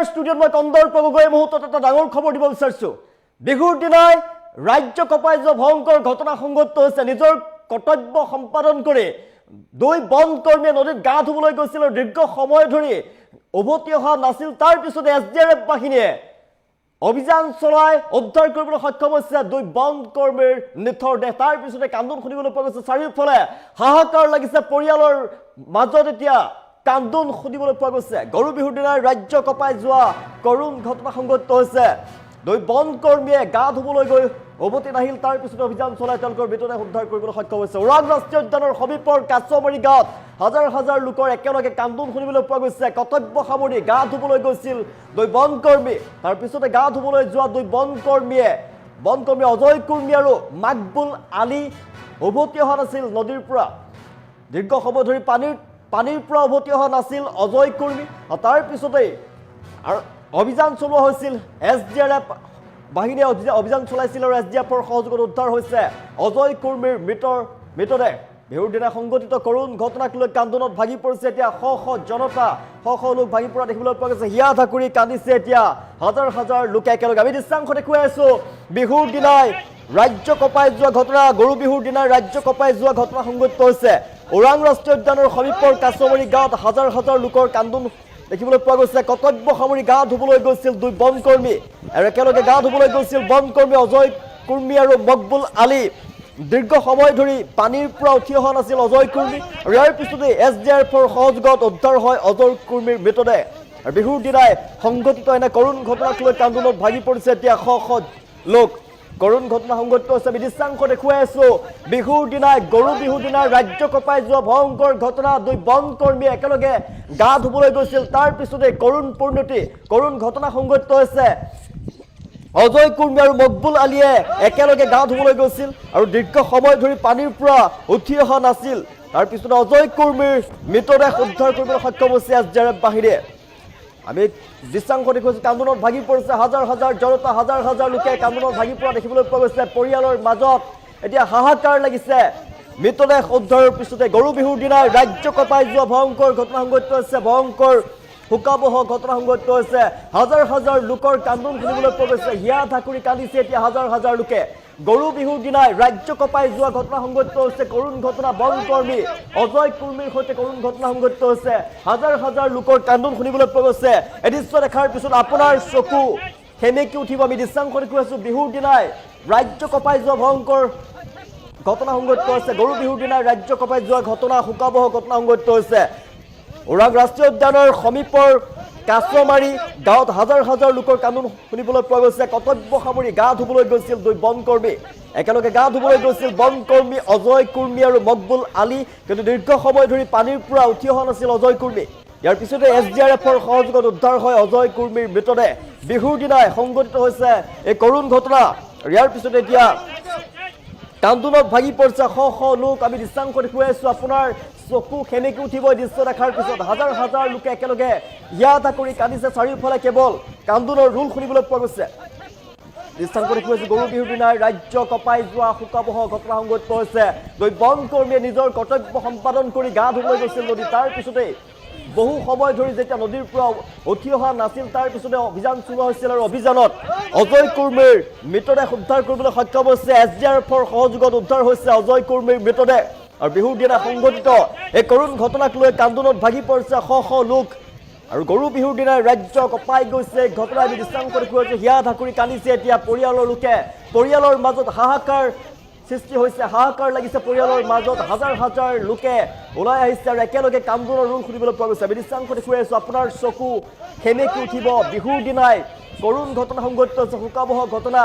আপোনাৰ ষ্টুডিঅ'ত মই কন্দৰ্প গগৈ মুহূৰ্তত এটা ডাঙৰ খবৰ দিব বিচাৰিছোঁ। বিহুৰ দিনাই ৰাজ্য কঁপাই যোৱা ভয়ংকৰ ঘটনা সংঘটিত হৈছে। নিজৰ কৰ্তব্য সম্পাদন কৰি দুই বন কৰ্মীয়ে নদীত গা ধুবলৈ গৈছিল আৰু দীৰ্ঘ সময় ধৰি উভতি অহা নাছিল। তাৰ পিছতে SDRF বাহিনীয়ে অভিযান চলাই উদ্ধাৰ কৰিবলৈ সক্ষম হৈছে দুই বন কৰ্মীৰ নিথৰ দেহ। তাৰ পিছতে কান্দোন শুনিবলৈ পোৱা গৈছে। চাৰিওফালে হাহাকাৰ লাগিছে পৰিয়ালৰ মাজত। এতিয়া কান্দোন শুনিবলৈ পোৱা গৈছে। গৰু বিহুৰ দিনাই ৰাজ্য কঁপাই যোৱা কৰুণ ঘটনা সংঘটিত হৈছে। দুই বন কৰ্মীয়ে গা ধুবলৈ গৈ উভতি নাহিল। তাৰ পিছতে অভিযান চলাই তেওঁলোকৰ মৃতদেহ উদ্ধাৰ কৰিবলৈ সক্ষম হৈছে। ওৰাং ৰাষ্ট্ৰীয় উদ্যানৰ সমীপৰ কাছমাৰী গাঁৱত হাজাৰ হাজাৰ লোকৰ একেলগে কান্দোন শুনিবলৈ পোৱা গৈছে। কৰ্তব্য সামৰি গা ধুবলৈ গৈছিল দুই বন কৰ্মী। তাৰ পিছতে গা ধুবলৈ যোৱা দুই বন কৰ্মী অজয় কুৰ্মী আৰু মাকবুল আলী উভতি অহা নাছিল নদীৰ পৰা। দীৰ্ঘ সময় ধৰি পানীৰ পৰা উভতি অহা নাছিল অজয় কুৰ্মী। তাৰ পিছতেই অভিযান চলোৱা হৈছিল। SDRF বাহিনীয়ে অভিযান চলাইছিল আৰু SDRFৰ সহযোগত উদ্ধাৰ হৈছে অজয় কুৰ্মীৰ মৃতদেহ। বিহুৰ দিনা সংঘটিত কৰুণ ঘটনাক লৈ কান্দোনত ভাগি পৰিছে এতিয়া শ শ জনতা। শ শ লোক ভাগি পৰা দেখিবলৈ পোৱা গৈছে। হিয়া ধাকুৰি কান্দিছে এতিয়া হাজাৰ হাজাৰ লোকে একেলগে। আমি দৃশ্যাংশ দেখুৱাই আছো। বিহুৰ দিনাই ৰাজ্য কঁপাই যোৱা ঘটনা, গৰু বিহুৰ দিনাই ৰাজ্য কঁপাই যোৱা ঘটনা সংঘটিত হৈছে। ওৰাং ৰাষ্ট্ৰীয় উদ্যানৰ সমীপৰ কাছমাৰী গাঁৱত হাজাৰ হাজাৰ লোকৰ কান্দোন দেখিবলৈ পোৱা গৈছে। কৰ্তব্য সামৰি গা ধুবলৈ গৈছিল দুই বন কৰ্মী আৰু একেলগে গা ধুবলৈ গৈছিল বন কৰ্মী অজয় কুৰ্মী আৰু মকবুল আলী। দীৰ্ঘ সময় ধৰি পানীৰ পৰা উঠি অহা নাছিল অজয় কুৰ্মী আৰু ইয়াৰ পিছতে SDRFৰ সহযোগত উদ্ধাৰ হয় অজয় কুৰ্মীৰ মৃতদেহ। আৰু বিহুৰ দিনাই সংঘটিত এনে কৰুণ ঘটনাক লৈ কান্দোনত ভাগি পৰিছে এতিয়া শ শ লোক। কৰুণ ঘটনা সংঘটিত হৈছে। আমি দৃশ্যাংশ দেখুৱাই আছো। বিহুৰ দিনাই গৰু বিহুৰ দিনাই ৰাজ্য কঁপাই যোৱা ভয়ংকৰ ঘটনা। দুই বন কৰ্মীয়ে একেলগে গা ধুবলৈ গৈছিল। তাৰ পিছতে কৰুণ ঘটনা সংঘটিত হৈছে। অজয় কুৰ্মী আৰু মকবুল আলীয়ে একেলগে গা ধুবলৈ গৈছিল আৰু দীৰ্ঘ সময় ধৰি পানীৰ পৰা উঠি অহা নাছিল। তাৰ পিছতে অজয় কুৰ্মীৰ মৃতদেহ উদ্ধাৰ কৰিবলৈ সক্ষম হৈছে SDRF বাহিনীয়ে। আমি দৃশ্যাংশ দেখুৱাইছোঁ। কান্দোনত ভাগি পৰিছে হাজাৰ হাজাৰ জনতা। হাজাৰ হাজাৰ লোকে কান্দোনত ভাগি পৰা দেখিবলৈ পোৱা গৈছে। পৰিয়ালৰ মাজত এতিয়া হাহাকাৰ লাগিছে। মৃতদেহ উদ্ধাৰৰ পিছতে গৰু বিহুৰ দিনাই ৰাজ্য কঁপাই যোৱা ভয়ংকৰ ঘটনা সংঘটিত হৈছে। ভয়ংকৰ শোকাবহ ঘটনা সংঘটিত হৈছে। হাজাৰ হাজাৰ লোকৰ কান্দোন শুনিবলৈ পোৱা গৈছে। হিয়া ধাকুৰি কান্দিছে এতিয়া হাজাৰ হাজাৰ লোকে। গৰু বিহুৰ দিনাই ৰাজ্য কঁপাই যোৱা ঘটনা সংঘটিত হৈছে। কৰুণ ঘটনা বন কৰ্মী অজয় কুৰ্মীৰ সৈতে কৰুণ ঘটনা সংঘটিত হৈছে। হাজাৰ হাজাৰ লোকৰ কান্দোন শুনিবলৈ পোৱা গৈছে। এই দৃশ্য দেখাৰ পিছত আপোনাৰ চকু সেমেকি উঠিব। আমি দৃশ্যাংশ দেখুৱাইছোঁ। বিহুৰ দিনাই ৰাজ্য কঁপাই যোৱা ভয়ংকৰ ঘটনা সংঘটিত হৈছে। গৰু বিহুৰ দিনাই ৰাজ্য কঁপাই যোৱা ঘটনা, শোকাবহ ঘটনা সংঘটিত হৈছে। ওৰাং ৰাষ্ট্ৰীয় উদ্যানৰ সমীপৰ কাছমাৰী গাঁৱত হাজাৰ হাজাৰ লোকৰ কান্দোন শুনিবলৈ পোৱা গৈছে। কৰ্তব্য সামৰি গা ধুবলৈ গৈছিল দুই বন কৰ্মী। একেলগে গা ধুবলৈ গৈছিল বন কৰ্মী অজয় কুৰ্মী আৰু মকবুল আলী। কিন্তু দীৰ্ঘ সময় ধৰি পানীৰ পৰা উঠি অহা নাছিল অজয় কুৰ্মী। ইয়াৰ পিছতে SDRFৰ সহযোগত উদ্ধাৰ হয় অজয় কুৰ্মীৰ মৃতদেহ। বিহুৰ দিনাই সংঘটিত হৈছে এই কৰুণ ঘটনা। ইয়াৰ পিছতে এতিয়া কান্দোনত ভাগি পৰিছে শ শ লোক। আমি দৃশ্যাংশ দেখুৱাই আছো। আপোনাৰ চকু সেমেকি উঠিব দৃশ্য দেখাৰ পিছত। হাজাৰ হাজাৰ লোকে একেলগে হিয়া ধাকুৰি কান্দিছে। চাৰিওফালে কেৱল কান্দোনৰ ৰোল শুনিবলৈ পোৱা গৈছে। দৃশ্যাংশ দেখুৱাইছো। গৰু বিহুৰ দিনাই ৰাজ্য কঁপাই যোৱা শোকাবহ ঘটনা সংঘটিত হৈছে। দুই বন কৰ্মীয়ে নিজৰ কৰ্তব্য সম্পাদন কৰি গা ধুবলৈ গৈছিল নদী। তাৰ পিছতেই বহু সময় ধৰি যেতিয়া নদীৰ পৰা উঠি অহা নাছিল তাৰ পিছতে অভিযান চলোৱা হৈছিল আৰু অভিযানত অজয় কুৰ্মীৰ মৃতদেহ উদ্ধাৰ কৰিবলৈ সক্ষম হৈছে। SDRFৰ সহযোগত উদ্ধাৰ হৈছে অজয় কুৰ্মীৰ মৃতদেহ। আৰু বিহুৰ দিনা সংঘটিত এই কৰুণ ঘটনাক লৈ কান্দোনত ভাগি পৰিছে শ শ লোক। আৰু গৰু বিহুৰ দিনাই ৰাজ্য কঁপাই গৈছে ঘটনা। আমি দৃশ্যাংশ দেখুৱাইছোঁ। হিয়া ধাকুৰি কান্দিছে এতিয়া পৰিয়ালৰ লোকে। পৰিয়ালৰ মাজত হাহাকাৰ সৃষ্টি হৈছে। হাহাকাৰ লাগিছে পৰিয়ালৰ মাজত। হাজাৰ হাজাৰ লোকে ওলাই আহিছে আৰু একেলগে কান্দোনৰ ৰোল শুনিবলৈ পোৱা গৈছে। আমি দৃশ্যাংশ দেখুৱাই আছোঁ। আপোনাৰ চকু সেমেকি উঠিব। বিহুৰ দিনাই কৰুণ ঘটনা সংঘটিত হৈছে। শোকাবহ ঘটনা।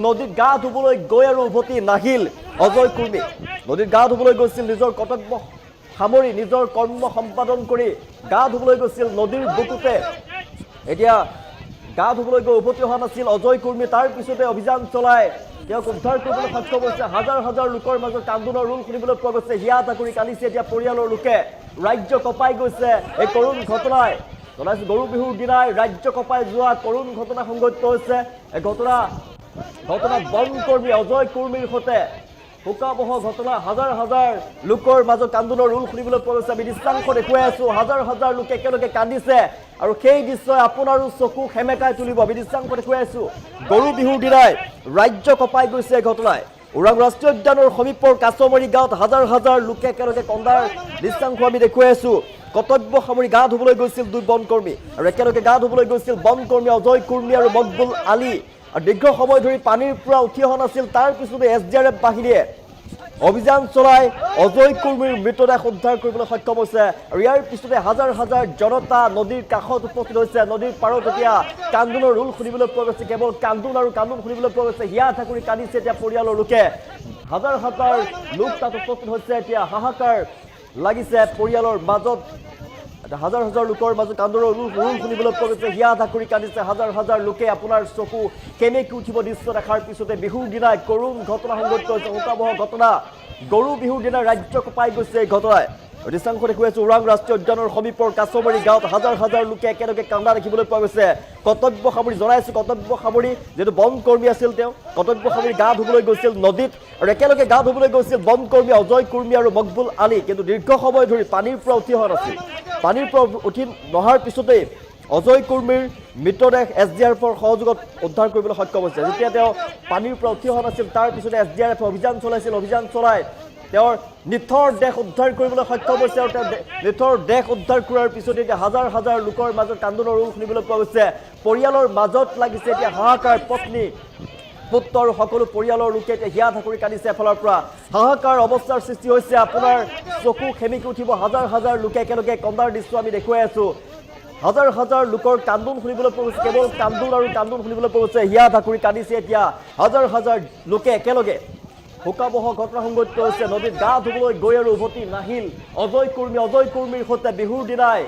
নদীত গা ধুবলৈ গৈ আৰু উভতি নাহিল অজয় কুৰ্মী। নদীত গা ধুবলৈ গৈছিল। নিজৰ কৰ্তব্য সামৰি নিজৰ কৰ্ম সম্পাদন কৰি গা ধুবলৈ গৈছিল নদীৰ বুকুতে। এতিয়া গা ধুবলৈ গৈ উভতি অহা নাছিল অজয় কুৰ্মী। তাৰ পিছতে অভিযান চলাই তেওঁক উদ্ধাৰ কৰিবলৈ সক্ষম হৈছে। হাজাৰ হাজাৰ লোকৰ মাজত কান্দোনৰ ৰোল শুনিবলৈ পোৱা গৈছে। হিয়া ধাকুৰি কান্দিছে এতিয়া পৰিয়ালৰ লোকে। ৰাজ্য কঁপাই গৈছে এই কৰুণ ঘটনাই। জনাইছোঁ গৰু বিহুৰ দিনাই ৰাজ্য কঁপাই যোৱা কৰুণ ঘটনা সংঘটিত হৈছে। এই ঘটনা বন কৰ্মী অজয় কুৰ্মীৰ সৈতে শোকাবহ ঘটনা হাজাৰ হাজাৰ লোকৰ মাজত কান্দোনৰ ৰোল শুনিবলৈ পোৱা গৈছে আমি দৃশ্যাংশ দেখুৱাই আছো হাজাৰ হাজাৰ লোকে একেলগে কান্দিছে আৰু সেই দৃশ্যই আপোনাৰো চকু সেমেকাই তুলিব আমি দৃশ্যাংশ দেখুৱাই আছো গৰু বিহুৰ দিনাই ৰাজ্য কঁপাই গৈছে ঘটনাই ওৰাং ৰাষ্ট্ৰীয় উদ্যানৰ সমীপৰ কাছমাৰী গাঁৱত হাজাৰ হাজাৰ লোকে একেলগে কন্দাৰ দৃশ্যাংশ আমি দেখুৱাই আছো কৰ্তব্য সামৰি গা ধুবলৈ গৈছিল দুই বনকৰ্মী আৰু একেলগে গা ধুবলৈ গৈছিল বনকৰ্মী অজয় কুৰ্মী আৰু মকবুল আলী আৰু দীৰ্ঘ সময় ধৰি পানীৰ পৰা উঠি অহা নাছিল তাৰ পিছতে SDRF বাহিনীয়ে অভিযান চলাই অজয় কুৰ্মীৰ মৃতদেহ উদ্ধাৰ কৰিবলৈ সক্ষম হৈছে আৰু ইয়াৰ পিছতে হাজাৰ হাজাৰ জনতা নদীৰ কাষত উপস্থিত হৈছে নদীৰ পাৰত এতিয়া কান্দোনৰ ৰোল শুনিবলৈ পোৱা গৈছে কেৱল কান্দোন আৰু কান্দোন শুনিবলৈ পোৱা গৈছে হিয়া ঠাকুৰি কান্দিছে এতিয়া পৰিয়ালৰ লোকে হাজাৰ হাজাৰ লোক তাত উপস্থিত হৈছে এতিয়া হাহাকাৰ লাগিছে পৰিয়ালৰ মাজত হাজাৰ হাজাৰ লোকৰ মাজত কান্দোনৰ ৰোল শুনিবলৈ পোৱা গৈছে হিয়া ঠাকুৰি কান্দিছে হাজাৰ হাজাৰ লোকে আপোনাৰ চকু কেনেকৈ উঠিব দৃশ্য দেখাৰ পিছতে বিহুৰ দিনাই কৰুণ ঘটনা সংঘটিত হৈছে শোকাবহ ঘটনা গৰু বিহুৰ দিনা ৰাজ্য কঁপাই গৈছে এই ঘটনাই দৃশ্যাংশ দেখুৱাইছো ওৰাং ৰাষ্ট্ৰীয় উদ্যানৰ সমীপৰ কাছমাৰী গাঁৱত হাজাৰ হাজাৰ লোকে একেলগে কান্দা দেখিবলৈ পোৱা গৈছে কৰ্তব্য সামৰি জনাইছো কৰ্তব্য সামৰি যিটো বনকৰ্মী আছিল তেওঁ কৰ্তব্য সামৰি গা ধুবলৈ গৈছিল নদীত আৰু একেলগে গা ধুবলৈ গৈছিল বনকৰ্মী অজয় কুৰ্মী আৰু মকবুল আলী কিন্তু দীৰ্ঘ সময় ধৰি পানীৰ পৰা উঠি অহা নাছিল পানীৰ পৰা উঠি নহাৰ পিছতেই অজয় কুৰ্মীৰ মৃতদেহ SDRFৰ সহযোগত উদ্ধাৰ কৰিবলৈ সক্ষম হৈছে যেতিয়া তেওঁ পানীৰ পৰা উঠি অহা নাছিল তাৰ পিছতে SDRF অভিযান চলাইছিল অভিযান চলাই তেওঁৰ নিথৰ দেহ উদ্ধাৰ কৰিবলৈ সক্ষম হৈছে আৰু তেওঁ নিথৰ দেহ উদ্ধাৰ কৰাৰ পিছতে এতিয়া হাজাৰ হাজাৰ লোকৰ মাজত কান্দোনৰ ৰোল শুনিবলৈ পোৱা গৈছে পৰিয়ালৰ মাজত লাগিছে এতিয়া হাহাকাৰ পত্নী পুত্ৰ আৰু সকলো পৰিয়ালৰ লোকে এতিয়া হিয়া ঠাকুৰি কান্দিছে এফালৰ পৰা হাহাকাৰ অৱস্থাৰ সৃষ্টি হৈছে আপোনাৰ চকু খেমিকি উঠিব হাজাৰ হাজাৰ লোকে একেলগে কন্দাৰ দৃশ্য আমি দেখুৱাই আছো হাজাৰ হাজাৰ লোকৰ কান্দোন শুনিবলৈ পোৱা গৈছে কেৱল কান্দোন আৰু কান্দোন শুনিবলৈ পোৱা গৈছে হিয়া ঠাকুৰি কান্দিছে এতিয়া হাজাৰ হাজাৰ লোকে একেলগে শোকাবহ ঘটনা সংঘটিত হৈছে নদীত গা ধুবলৈ গৈ আৰু উভতি নাহিল অজয় কুৰ্মীৰ সৈতে বিহুৰ দিনাই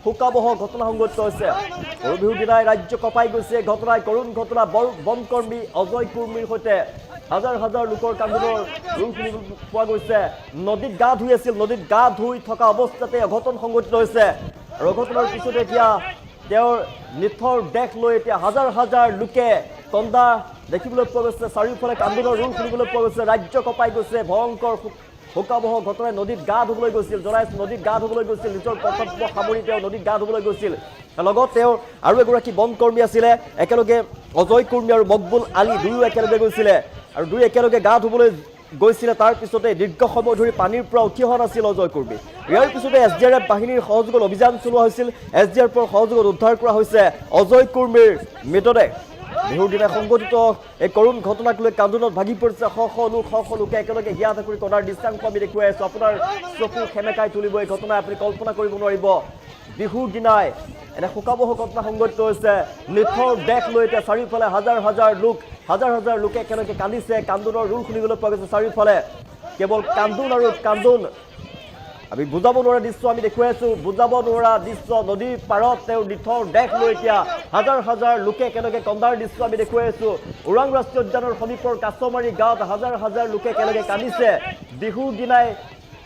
শোকাবহ ঘটনা সংঘটিত হৈছে গৰু বিহুৰ দিনাই ৰাজ্য কঁপাই গৈছে ঘটনাই কৰুণ ঘটনা বনকৰ্মী অজয় কুৰ্মীৰ সৈতে হাজাৰ হাজাৰ লোকৰ কান্দোনৰ ৰোল শুনিবলৈ পোৱা গৈছে নদীত গা ধুই আছিল নদীত গা ধুই থকা অৱস্থাতে অঘটন সংঘটিত হৈছে আৰু অঘটনৰ পিছতে এতিয়া তেওঁৰ নিথৰ দেহ লৈ এতিয়া হাজাৰ হাজাৰ লোকে কন্দা দেখিবলৈ পোৱা গৈছে চাৰিওফালে কান্দোনৰ ৰোল শুনিবলৈ পোৱা গৈছে ৰাজ্য কঁপাই গৈছে ভয়ংকৰ শোকাবহ ঘটনাই নদীত গা ধুবলৈ গৈছিল জনাইছো নদীত গা ধুবলৈ গৈছিল নিজৰ কৰ্তব্য সামৰি তেওঁ নদীত গা ধুবলৈ গৈছিল লগত তেওঁ আৰু এগৰাকী বনকৰ্মী আছিলে একেলগে অজয় কুৰ্মী আৰু মকবুল আলী দুয়ো একেলগে গৈছিলে আৰু দুই একেলগে গা ধুবলৈ গৈছিলে তাৰ পিছতে দীৰ্ঘ সময় ধৰি পানীৰ পৰা উঠি অহা নাছিল অজয় কুৰ্মী ইয়াৰ পিছতে SDRF বাহিনীৰ সহযোগত অভিযান চলোৱা হৈছিল SDRFৰ সহযোগত উদ্ধাৰ কৰা হৈছে অজয় কুৰ্মীৰ মৃতদেহ বিহুৰ দিনা সংঘটিত এই কৰুণ ঘটনাক লৈ কান্দোনত ভাগি পৰিছে শ শ লোকে একেলগে হিয়া ঠাকুৰি কন্দাৰ দৃশ্যাংশ আমি দেখুৱাই আছো আপোনাৰ চকু সেমেকাই তুলিব এই ঘটনা আপুনি কল্পনা কৰিব নোৱাৰিব বিহুৰ দিনাই এনে শোকাবহ ঘটনা সংঘটিত হৈছে নিথৰ দেহ লৈ এতিয়া চাৰিওফালে হাজাৰ হাজাৰ লোকে একেলগে কান্দিছে কান্দোনৰ ৰোল শুনিবলৈ পোৱা গৈছে চাৰিওফালে কেৱল কান্দোন আৰু কান্দোন আমি বুজাব নোৱাৰা দৃশ্য আমি দেখুৱাই আছো বুজাব নোৱাৰা দৃশ্য নদীৰ পাৰত তেওঁ নিথৰ দেহ লৈ এতিয়া হাজাৰ হাজাৰ লোকে একেলগে কন্দাৰ দৃশ্য আমি দেখুৱাই আছো ওৰাং ৰাষ্ট্ৰীয় উদ্যানৰ সমীপৰ কাছমাৰী গাঁৱত হাজাৰ হাজাৰ লোকে একেলগে কান্দিছে বিহুৰ দিনাই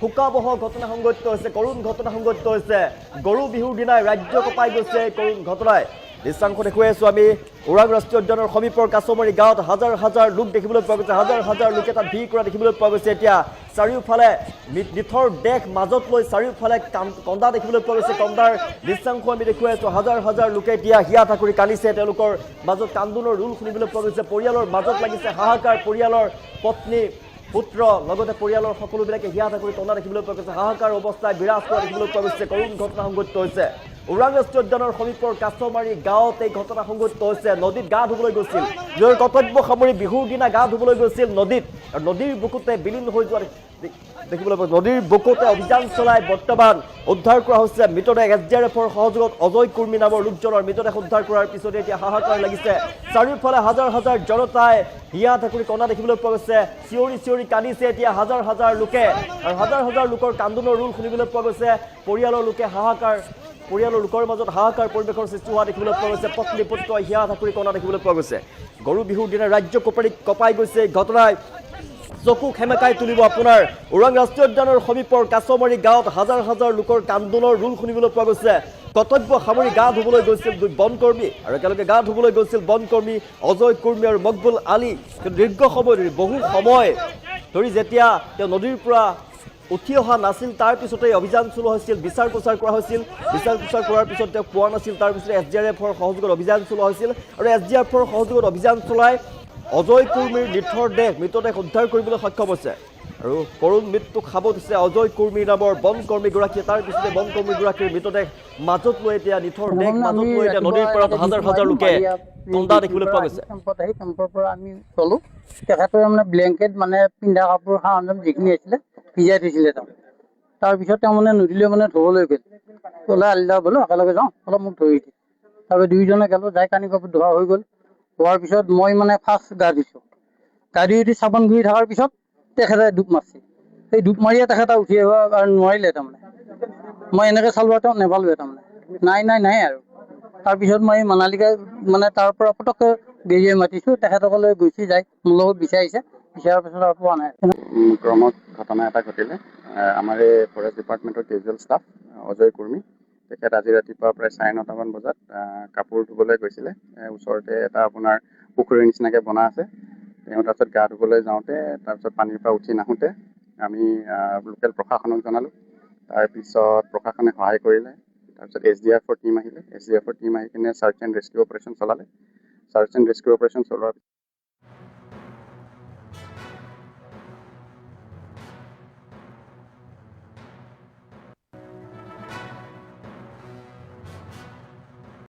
শোকাবহ ঘটনা সংঘটিত হৈছে কৰুণ ঘটনা সংঘটিত হৈছে গৰু বিহুৰ দিনাই ৰাজ্য কঁপাই গৈছে কৰুণ ঘটনাই দৃশ্যাংশ দেখুৱাই আছো আমি ওৰাং ৰাষ্ট্ৰীয় উদ্যানৰ সমীপৰ কাছমাৰী গাঁৱত হাজাৰ হাজাৰ লোক দেখিবলৈ পোৱা গৈছে হাজাৰ হাজাৰ লোকে তাত ভিৰ কৰা দেখিবলৈ পোৱা গৈছে এতিয়া চাৰিওফালে নিথৰ দেহ মাজত লৈ চাৰিওফালে কন্দা দেখিবলৈ পোৱা গৈছে কন্দাৰ দৃশ্যাংশ আমি দেখুৱাই আছো হাজাৰ হাজাৰ লোকে এতিয়া হিয়া ঠাকুৰি কান্দিছে তেওঁলোকৰ মাজত কান্দোনৰ ৰোল শুনিবলৈ পোৱা গৈছে পৰিয়ালৰ মাজত লাগিছে হাহাকাৰ পৰিয়ালৰ পত্নী পুত্ৰ লগতে পৰিয়ালৰ সকলোবিলাকে হিয়া ঠাকুৰি কন্দা দেখিবলৈ পোৱা গৈছে হাহাকাৰ অৱস্থাই বিৰাজ কৰা দেখিবলৈ পোৱা গৈছে কৰুণ ঘটনা সংঘটিত হৈছে ওৰাং ৰাষ্ট্ৰীয় উদ্যানৰ সমীপৰ কাছমাৰী গাঁৱত এই ঘটনা সংঘটিত হৈছে নদীত গা ধুবলৈ গৈছিল নিজৰ কৰ্তব্য সামৰি বিহুৰ দিনা গা ধুবলৈ গৈছিল নদীত আৰু নদীৰ বুকুতে বিলীন হৈ যোৱা দেখিবলৈ পোৱা নদীৰ বুকুতে অভিযান চলাই বৰ্তমান উদ্ধাৰ কৰা হৈছে মৃতদেহ SDRFৰ সহযোগত অজয় কুৰ্মী নামৰ লোকজনৰ মৃতদেহ উদ্ধাৰ কৰাৰ পিছতে এতিয়া হাহাকাৰ লাগিছে চাৰিওফালে হাজাৰ হাজাৰ জনতাই হিয়া ঠাকুৰি কন্দা দেখিবলৈ পোৱা গৈছে চিঞৰি চিঞৰি কান্দিছে এতিয়া হাজাৰ হাজাৰ লোকে আৰু হাজাৰ হাজাৰ লোকৰ কান্দোনৰ ৰোল শুনিবলৈ পোৱা গৈছে পৰিয়ালৰ লোকে হাহাকাৰ পৰিয়ালৰ লোকৰ মাজত হাহাকাৰ পৰিৱেশৰ সৃষ্টি হোৱা দেখিবলৈ পোৱা গৈছে পত্নী পুত্ৰ হিয়া ঠাকুৰি কন্দা দেখিবলৈ পোৱা গৈছে গৰু বিহুৰ দিনা ৰাজ্য কঁপাই গৈছে ঘটনাই চকু সেমেকাই তুলিব আপোনাৰ ওৰাং ৰাষ্ট্ৰীয় উদ্যানৰ সমীপৰ কাছমাৰী গাঁৱত হাজাৰ হাজাৰ লোকৰ কান্দোনৰ ৰোল শুনিবলৈ পোৱা গৈছে কৰ্তব্য সামৰি গা ধুবলৈ গৈছিল দুই বনকৰ্মী আৰু একেলগে গা ধুবলৈ গৈছিল বনকৰ্মী অজয় কুৰ্মী আৰু মকবুল আলী দীৰ্ঘ সময় ধৰি বহু সময় ধৰি যেতিয়া তেওঁ নদীৰ পৰা উঠি অহা নাছিল তাৰ পিছতে অভিযান চলোৱা হৈছিল, বিচাৰ প্ৰচাৰ কৰা হৈছিল। বিচাৰ প্ৰচাৰ কৰাৰ পিছত তেওঁক পোৱা নাছিল, তাৰপিছতে SDRFৰ সহযোগত অভিযান চলোৱা হৈছিল আৰু SDRFৰ সহযোগত অভিযান চলাই অজয় কুৰ্মীৰ মৃতদেহ উদ্ধাৰ কৰিবলৈ সক্ষম হৈছে আৰু কৰুণ মৃত্যুক সাবট দিছে অজয় কুৰ্মী নামৰ বনকৰ্মীগৰাকীয়ে। তাৰ পিছতে বনকৰ্মীগৰাকীৰ মৃতদেহ মাজত লৈ এতিয়া নিথৰ দেহ মাজত লৈ এতিয়া নদীৰ পাৰত হাজাৰ হাজাৰ লোকে টন্দা দেখিবলৈ পোৱা গৈছে। কেম্পৰ পৰা আমি গ'লো, তেখেতৰ মানে ব্লেংকেট মানে পিন্ধা কাপোৰ সা-সৰঞ্জাম যিখিনি আছিলে ভিজাই থৈছিলে তেওঁ। তাৰপিছত তেওঁ মানে নদীলৈ মানে ধুবলৈ গ'ল, ক'লে আলিদা বোলো একেলগে যাওঁ অলপ মোক ধৰি দিয়ে। তাৰপিছত দুয়োজনে গ'লোঁ, যাই কানি কাপোৰ ধোৱা হৈ গ'ল। হোৱাৰ পিছত মই মানে ফাৰ্ষ্ট গা ধুইছোঁ, গা ধুই উঠি চাবোন ঘূৰি থকাৰ পিছত তেখেতে ডুব মাৰিছে। সেই ডুব মাৰিয়ে তেখেতে উঠি আহিব নোৱাৰিলে তাৰমানে। মই এনেকৈ চালোঁ তেওঁ নেপালোৱে তাৰমানে, নাই আৰু। তাৰপিছত মই মানালিকে মানে তাৰ পৰা পটককৈ বেৰিয়ে মাতিছোঁ, তেখেতসকলে গুচি যায়, মোৰ লগত বিচাৰিছে, বিচাৰাৰ পিছত আৰু পোৱা নাই। ক্ৰমত ঘটনা এটা ঘটিলে। আমাৰ এই ফৰেষ্ট ডিপাৰ্টমেণ্টৰ কেজুৱেল ষ্টাফ অজয় কুৰ্মী, তেখেত আজি ৰাতিপুৱা প্ৰায় 9:30মান বজাত কাপোৰ ধুবলৈ গৈছিলে। ওচৰতে এটা আপোনাৰ পুখুৰীৰ নিচিনাকৈ বনা আছে। তেওঁ তাৰপিছত গা ধুবলৈ যাওঁতে তাৰপিছত পানীৰ পৰা উঠি নাহোঁতে আমি লোকেল প্ৰশাসনক জনালোঁ। তাৰপিছত প্ৰশাসনে সহায় কৰিলে। তাৰপিছত SDRFৰ টীম আহিলে, SDRFৰ টীম আহি কিনে চাৰ্চ এণ্ড ৰেস্কিউ অপাৰেশ্যন চলালে। চাৰ্চ এণ্ড ৰেস্কিউ অপাৰেশ্যন চলোৱাৰ